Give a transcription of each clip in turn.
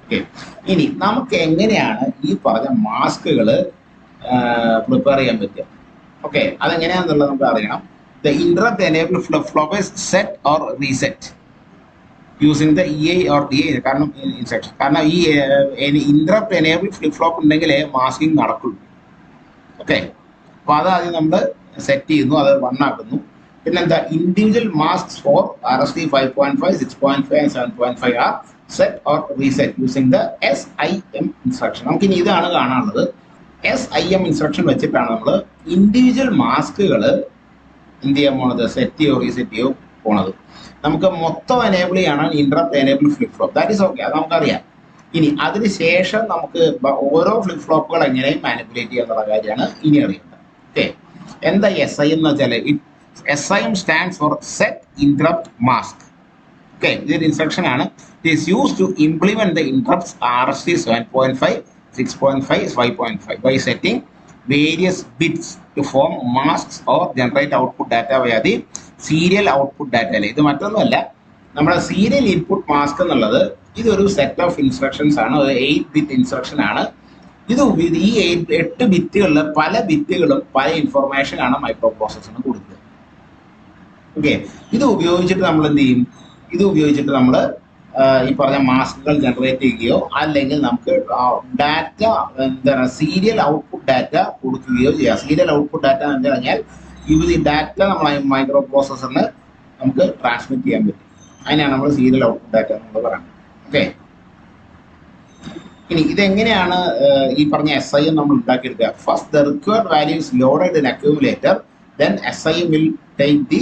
Okay, ഇനി നമുക്ക് എങ്ങനെയാണ് ഈ പറഞ്ഞ മാസ്കുകൾ പ്രിപ്പയർ ചെയ്യാൻ പറ്റുക? ഓക്കെ, അതെങ്ങനെയാണെന്നുള്ളത് നമുക്ക് അറിയണം. The interrupt enable flip flop is set or reset using the E I or D I കാരണം ഇൻസ്ട്രക്ഷൻ. കാരണം ഈ ഇന്ററപ്റ്റ് എനേബിൾ ഫ്ലിപ്പ് ഫ്ലോപ്പ് ഉണ്ടെങ്കിലേ മാസ്കിങ് നടക്കുള്ളൂ. ഓക്കെ, അപ്പോൾ അത് ആദ്യം നമ്മൾ സെറ്റ് ചെയ്യുന്നു, അത് വൺ ആക്കുന്നു. പിന്നെന്താ, individual mask for RST 5.5, 6.5 and 7.5 are set or reset using the SIM instruction. നമുക്കിനി ഇതാണ് കാണാനുള്ളത്. SIM ഇൻസ്ട്രക്ഷൻ വെച്ചിട്ടാണ് നമ്മൾ ഇൻഡിവിജ്വൽ മാസ്കുകൾ എന്ത് ചെയ്യാൻ പോണത്, സെറ്റ് ചെയ്യോ റീസെറ്റ് ചെയ്യോ പോണത്. നമുക്ക് മൊത്തം എനേബിൾ ചെയ്യണം interrupt enable flip flop, that is okay, അത് നമുക്കറിയാം. ഇനി അതിനുശേഷം നമുക്ക് ഓരോ ഫ്ലിപ്പ് ഫ്ലോപ്പുകൾ എങ്ങനെയും മാനിപ്പുലേറ്റ് ചെയ്യുക എന്നുള്ള കാര്യമാണ് ഇനി അറിയേണ്ടത്. ഓക്കെ, എന്താ SIM എന്ന് വെച്ചാൽ, SIM stands for set interrupt mask. Okay, ഇതൊരു ഇൻസ്ട്രക്ഷൻ ആണ്. It is use to implement the interrupts RST 7.5, 6.5, 5.5 by setting various bits to form masks or generate output data via the serial output data. ഇത് മറ്റൊന്നുമല്ല, നമ്മുടെ serial input mask എന്നുള്ളത് ഇതൊരു set of instructions ആണ്, 8 bit instruction ആണ്. ഇത് ഈ 8 ബിറ്റുകളിൽ പല ബിറ്റുകളും പല ഇൻഫർമേഷൻ ആണ് മൈക്രോ പ്രോസസറിന് കൊടുക്കുക. ഓക്കെ, ഇത് ഉപയോഗിച്ചിട്ട് നമ്മൾ എന്ത് ചെയ്യും, ഇത് ഉപയോഗിച്ചിട്ട് നമ്മൾ ഈ പറഞ്ഞ മാസ്കുകൾ ജനറേറ്റ് ചെയ്യുകയോ അല്ലെങ്കിൽ നമുക്ക് ഡാറ്റ എന്താണ് സീരിയൽ ഔട്ട്പുട്ട് ഡാറ്റ കൊടുക്കുകയോ ചെയ്യാം. സീരിയൽ ഔട്ട്പുട്ട് ഡാറ്റ എന്ന് പറഞ്ഞാൽ ഈ ഡാറ്റ നമ്മൾ മൈക്രോ പ്രോസസറിന് നമുക്ക് ട്രാൻസ്മിറ്റ് ചെയ്യാൻ പറ്റും. അതിനാണ് നമ്മൾ സീരിയൽ ഔട്ട്പുട്ട് ഡാറ്റ നമ്മൾ പറയുന്നത്. ഓക്കെ, ഇനി ഇതെങ്ങനെയാണ് ഈ പറഞ്ഞ SIM നമ്മൾ ഉണ്ടാക്കിയെടുക്കുക? First the required value is loaded in accumulator, then SIM will take the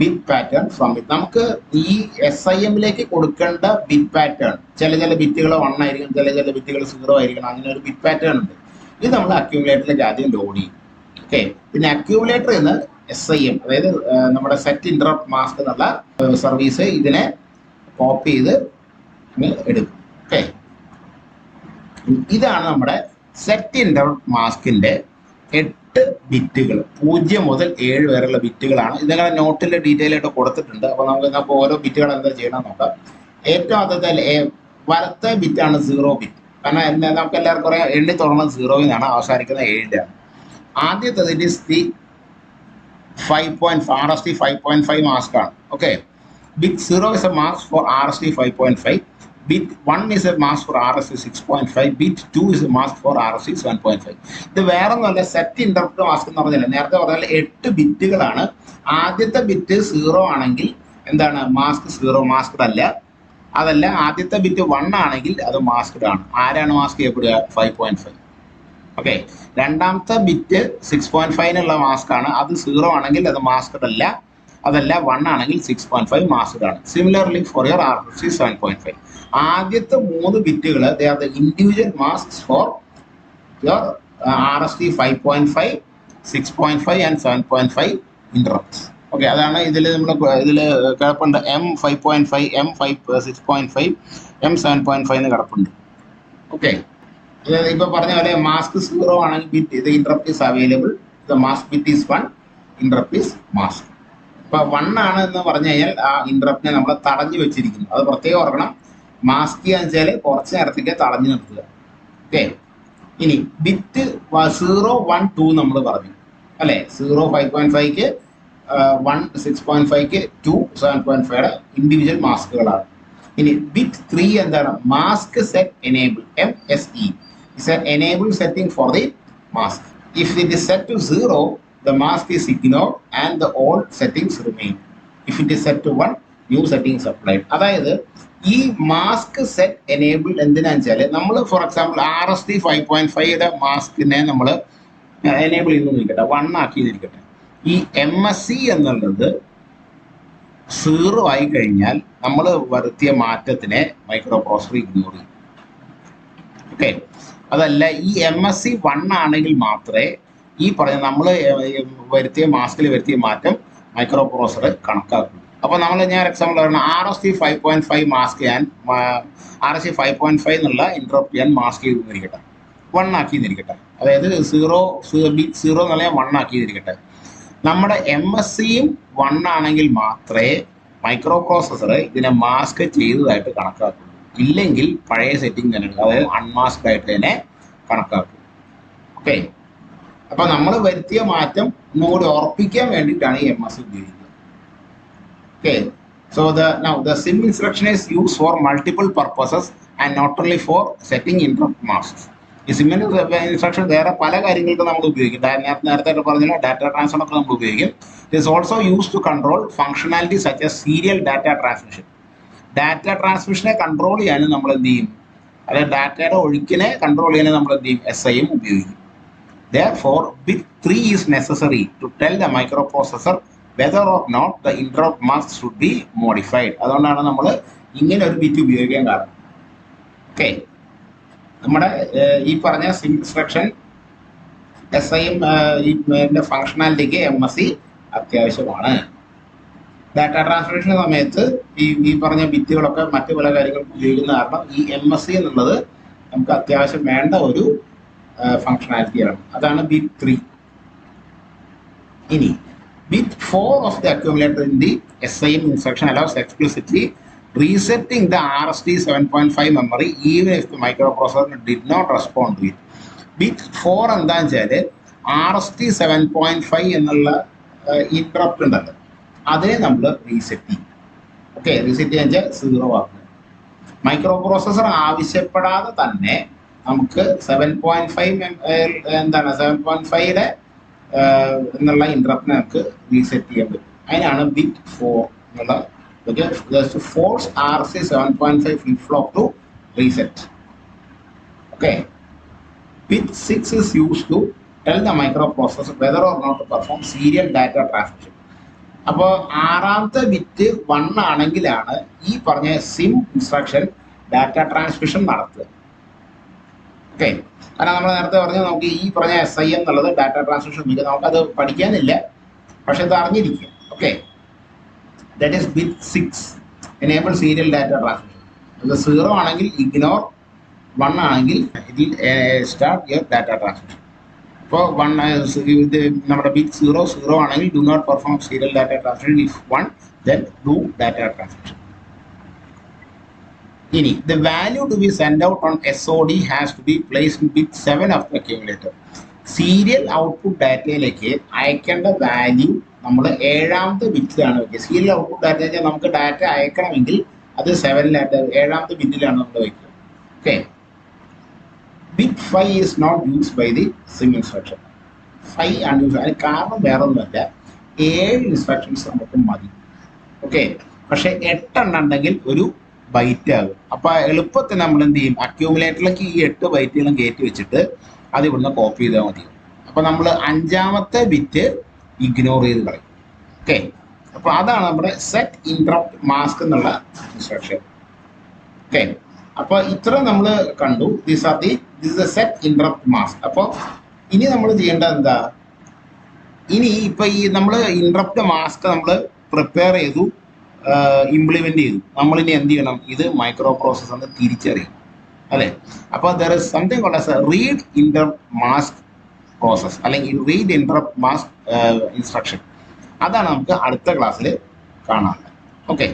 bit pattern from it. നമുക്ക് ഈ SIM-ലേക്ക് കൊടുക്കേണ്ട ബിറ്റ് പാറ്റേൺ, ചില ബിറ്റുകൾ 1 ആയിരിക്കും, ചില ബിറ്റുകൾ 0 ആയിരിക്കണം, അങ്ങനെ ഒരു ബിറ്റ് പാറ്റേൺ ഉണ്ട്. ഇത് നമ്മൾ അക്യൂമുലേറ്ററിലേക്ക് ആദ്യം ലോഡ് ചെയ്യും. ഓക്കെ, പിന്നെ അക്യൂമുലേറ്ററിൽ നിന്ന് SIM, അതായത് നമ്മുടെ സെറ്റ് ഇന്ററപ്റ്റ് മാസ്ക് എന്നുള്ള സർവീസ് ഇതിനെ കോപ്പി ചെയ്ത് എടുക്കും. ഓക്കെ, ഇതാണ് നമ്മുടെ സെറ്റ് ഇന്ററപ്റ്റ് മാസ്കിന്റെ 8 ബിറ്റുകൾ, 0 മുതൽ 7 വരെയുള്ള ബിറ്റുകളാണ്. ഇതിങ്ങനെ നോട്ടിൽ ഡീറ്റെയിൽ ആയിട്ട് കൊടുത്തിട്ടുണ്ട്. അപ്പോൾ നമുക്ക് ഓരോ ബിറ്റുകൾ എന്താ ചെയ്യണം നോക്കാം. ഏറ്റവും ആദ്യത്തെ വലത്തെ ബിറ്റാണ് 0 ബിറ്റ്. കാരണം നമുക്ക് എല്ലാവർക്കും പറയാം, എണ്ണി തുടങ്ങുന്നത് 0 എന്നാണ്, അവസാനിക്കുന്നത് 7-ലാണ്. ആദ്യത്തേത് it is the 5.5 RST 5.5 mask ആണ്. Okay, bit 0 is a mask for RST 5.5, bit 1 is a mask for RST 6.5, bit 2 is a mask for RST 7.5. ഇത് വേറെ ഒന്നുമല്ല, സെറ്റ് ഇന്ററപ്റ്റ് മാസ്ക് എന്ന് പറഞ്ഞില്ല, നേരത്തെ പറഞ്ഞാൽ 8 ബിറ്റുകളാണ്. ആദ്യത്തെ ബിറ്റ് 0 ആണെങ്കിൽ എന്താണ്, മാസ്ക് 0 മാസ്ക്ഡ് അല്ല. അതല്ല, ആദ്യത്തെ ബിറ്റ് 1 ആണെങ്കിൽ അത് മാസ്ക്ഡ് ആണ്. ആരാണ് മാസ്ക് ചെയ്യപ്പെടുക? 5.5. ഓക്കെ, രണ്ടാമത്തെ ബിറ്റ് 6.5-നുള്ള മാസ്ക് ആണ്. അത് 0 ആണെങ്കിൽ അത് മാസ്ക്ഡ് അല്ല. അതല്ല, 1 ആണെങ്കിൽ 6.5 മാസ്ക്ഡ് ആണ്. Similarly for your RST 7.5. ആദ്യത്തെ 3 ബിറ്റുകൾ they are the individual masks for your RST 5.5, 6.5 and 7.5 interrupts. Okay, അതാണ് ഇതിൽ കിടപ്പുണ്ട്. M5.5, M6.5, M7.5 എന്ന് കിടപ്പുണ്ട്. ഓക്കെ, ഇപ്പൊ പറഞ്ഞ പോലെ മാസ്ക് 0 ആണെങ്കിൽ ബിറ്റ് ഇത് interrupt is available, the mask bit is 1, interrupt is mask. ഇപ്പൊ 1 ആണ് എന്ന് പറഞ്ഞു കഴിഞ്ഞാൽ ആ ഇന്ററപ്റ്റിനെ നമ്മൾ തടഞ്ഞു വെച്ചിരിക്കുന്നു. അത് പ്രത്യേകം ഓർക്കണം. മാസ്ക് ചെയ്യാന്ന് വെച്ചാൽ കുറച്ച് നേരത്തേക്ക് തടഞ്ഞു നിർത്തുക. ഓക്കെ, ഇനി ബിറ്റ് 0, 1, 2 നമ്മൾ പറഞ്ഞു അല്ലെ. 0 5.5-ക്ക്, 1 6.5-ക്ക്, 2 7.5-യുടെ ഇൻഡിവിജ്വൽ മാസ്കുകളാണ്. ഇനി ബിറ്റ് 3 എന്താണ്? Mask set enable, MSE is an enable setting for the mask. If it is set to 0, the mask is ignored and the old settings remain. If it is set to 1, new settings applied. അതായത് ഈ mask set enabled എന്തിനാന്ന് വെച്ചാൽ, നമ്മൾ for example RST 5.5-യുടെ മാസ്കിനെ നമ്മൾ enable ചെയ്യുന്നിരിക്കട്ടെ, 1 ആക്കിയിരിക്കട്ടെ. ഈ MSE എന്നുള്ളത് 0 ആയി കഴിഞ്ഞാൽ നമ്മൾ വരുത്തിയ മാറ്റത്തിനെ മൈക്രോ പ്രോസസർ ഇഗ്നോർ ചെയ്യും. ഓക്കെ, അതല്ല, ഈ MSE 1 ആണെങ്കിൽ മാത്രമേ ഈ പറഞ്ഞ നമ്മൾ മാസ്കിൽ വരുത്തിയ മാറ്റം മൈക്രോ പ്രോസസർ കണക്കാക്കും. അപ്പോൾ ഞാൻ എക്സാമ്പിൾ പറയണം, RST 5.5 മാസ്ക് ചെയ്യാൻ, RST 5.5 എന്നുള്ള ഇന്ററപ്റ്റ് ചെയ്യാൻ മാസ്ക് ചെയ്തിരിക്കട്ടെ, 1 ആക്കിയിരിക്കട്ടെ. അതായത് 0 എന്നുള്ള 1 ആക്കിയിരിക്കട്ടെ. നമ്മുടെ MSE-യും 1 ആണെങ്കിൽ മാത്രമേ മൈക്രോ പ്രോസസർ ഇതിനെ മാസ്ക് ചെയ്തതായിട്ട് കണക്കാക്കുള്ളൂ. ഇല്ലെങ്കിൽ പഴയ സെറ്റിംഗ് തന്നെ എടുക്കുക, അതായത് അൺമാസ്ക്ഡ് ആയിട്ട് തന്നെ കണക്കാക്കും. ഓക്കെ, അപ്പൊ നമ്മൾ വരുത്തിയ മാറ്റം ഒന്നുകൂടി ഉറപ്പിക്കാൻ വേണ്ടിയിട്ടാണ് ഈ MS ഉപയോഗിക്കുന്നത്. Okay, so the sim instruction is used for multiple purposes and not only for setting interrupt masks. ഈ സിമ്മിന് ഇൻസ്ട്രക്ഷൻ വേറെ പല കാര്യങ്ങൾക്ക് നമ്മൾ ഉപയോഗിക്കും. നേരത്തെ പറഞ്ഞ ഡാറ്റ ട്രാൻസ്ഫർ ഒക്കെ നമ്മൾ ഉപയോഗിക്കും. It is also use to control functionality such as serial data transmission. Data ട്രാൻസ്മിഷനെ കൺട്രോൾ ചെയ്യാനും നമ്മൾ എന്ത് ചെയ്യും, അതായത് ഡാറ്റയുടെ ഒഴുക്കിനെ കൺട്രോൾ ചെയ്യാനും നമ്മൾ എന്ത് ചെയ്യും, SIM ഉപയോഗിക്കും. Therefore, bit 3 is necessary to tell the microprocessor whether or not the interrupt mask should be modified. അതുകൊണ്ടാണ് നമ്മൾ ഇങ്ങനെ ഒരു ബിറ്റ് ഉപയോഗിക്കാൻ കാരണം. ഓക്കെ, നമ്മുടെ ഈ പറഞ്ഞ ഇൻസ്ട്രക്ഷൻ SIM ഈ ഫംഗ്ഷനാലിറ്റിക്ക് MSc അത്യാവശ്യമാണ്. ഡാറ്റ ട്രാൻസ്മിഷൻ സമയത്ത് ഈ പറഞ്ഞ ബിറ്റുകളൊക്കെ മറ്റു പല കാര്യങ്ങൾക്ക് ഉപയോഗിക്കുന്ന കാരണം ഈ MSc എന്നുള്ളത് നമുക്ക് അത്യാവശ്യം വേണ്ട ഒരു ഫംഗ്ഷനാലിറ്റിയാണ്. അതാണ് ബിറ്റ് 3. ഇനി bit 4 of the accumulator in the SIM instruction allows explicitly resetting the RST 7.5 memory even if the microprocessor did not respond to it. Bit 4 എന്താണെന്ന് വെച്ചാൽ RST 7.5 എന്നുള്ള ഇന്ററപ്റ്റ് ഉണ്ടല്ലോ, അതിനെ നമ്മൾ റീസെറ്റ് ചെയ്യും. ഓക്കെ, റീസെറ്റ് ചെയ്യാൻ വെച്ചാൽ 0 ആക്കുക. മൈക്രോപ്രോസസർ ആവശ്യപ്പെടാതെ തന്നെ നമുക്ക് 7.5 എന്താണ് 7.5യുടെ എന്നുള്ള ഇന്ററപ്റ്റിനെ നമുക്ക് റീസെറ്റ് ചെയ്യാൻ പറ്റും. അതിനാണ് ബിറ്റ് 4 എന്നുള്ള force RC 7.5 flip flop to reset. Okay, bit 6 is used to tell the microprocessor whether or not to perform serial data transmission. അപ്പോൾ 6ാമത്തെ ബിറ്റ് 1 ആണെങ്കിലാണ് ഈ പറഞ്ഞ സിം ഇൻസ്ട്രക്ഷൻ ഡാറ്റ ട്രാൻസ്മിഷൻ നടത്തുക. ഓക്കെ, കാരണം നമ്മൾ നേരത്തെ പറഞ്ഞാൽ നമുക്ക് ഈ പറഞ്ഞ SIM എന്നുള്ളത് ഡാറ്റ ട്രാൻസ്മിഷൻ ഉപയോഗിക്കുക, നമുക്കത് പഠിക്കാനില്ല, പക്ഷെ ഇത് അറിഞ്ഞിരിക്കുക. Okay, that is bit 6 enable serial data transmission. ഇത് 0 ആണെങ്കിൽ ഇഗ്നോർ, 1 ആണെങ്കിൽ ഇതിൽ സ്റ്റാർട്ട് യുവർ ഡാറ്റ ട്രാൻസ്മിഷൻ. ഇപ്പോൾ 1 ഇത് നമ്മുടെ ബിറ്റ് 0 ആണെങ്കിൽ do not perform serial data transmission. If 1 then do data transmission. ഇനി the value to be sent out on SOD has to be placed in bit 7 of the accumulator. Serial output ഡാറ്റയിലേക്ക് അയക്കേണ്ട value നമ്മൾ 7ാമത്തെ ബിറ്റിലാണ് വയ്ക്കുക. Serial output data വെച്ചാൽ നമുക്ക് data അയക്കണമെങ്കിൽ അത് 7ാമത്തെ ബിറ്റിലാണ് നമ്മൾ വയ്ക്കുക. Okay, bit 5 is not used by the sim instruction. 5 ആണ് യൂസ്. അതിന് കാരണം വേറെ ഒന്നുമല്ല, 7 ഇൻസ്ട്രക്ഷൻസ് നമുക്ക് മതി. ഓക്കെ, പക്ഷെ 8 എണ്ണം ഉണ്ടെങ്കിൽ ഒരു ബൈറ്റ് ആകും. അപ്പൊ എളുപ്പത്തിൽ നമ്മൾ എന്ത് ചെയ്യും, അക്യൂമുലേറ്ററിലേക്ക് ഈ 8 ബൈറ്റുകളും കയറ്റി വെച്ചിട്ട് അത് ഇവിടുന്ന് കോപ്പി ചെയ്താൽ മതി. അപ്പൊ നമ്മൾ 5ാമത്തെ ബിറ്റ് ഇഗ്നോർ ചെയ്ത് കളയും. ഓക്കെ, അപ്പൊ അതാണ് നമ്മുടെ സെറ്റ് ഇന്ററപ്റ്റ് മാസ്ക് എന്നുള്ള ഇൻസ്ട്രക്ഷൻ. ഓക്കെ, അപ്പൊ ഇത്ര നമ്മൾ കണ്ടു. This is A set interrupt mask. അപ്പോൾ ഇനി നമ്മൾ ചെയ്യേണ്ടത് എന്താ, ഇനി ഇപ്പൊ ഈ നമ്മൾ ഇന്ററപ്റ്റ് മാസ്ക് നമ്മൾ പ്രിപ്പയർ ചെയ്തു, ഇംപ്ലിമെന്റ് ചെയ്തു. നമ്മളിനി എന്ത് ചെയ്യണം, ഇത് മൈക്രോ പ്രോസസ്സറിന് തിരിച്ചറിയും. അല്ലേ? അപ്പോൾ there is something called as a read interrupt mask process, അല്ലെങ്കിൽ റീഡ് ഇന്ററപ്റ്റ് മാസ്ക് ഇൻസ്ട്രക്ഷൻ. അതാണ് നമുക്ക് അടുത്ത ക്ലാസ്സിൽ കാണാനുള്ളത്. ഓക്കെ.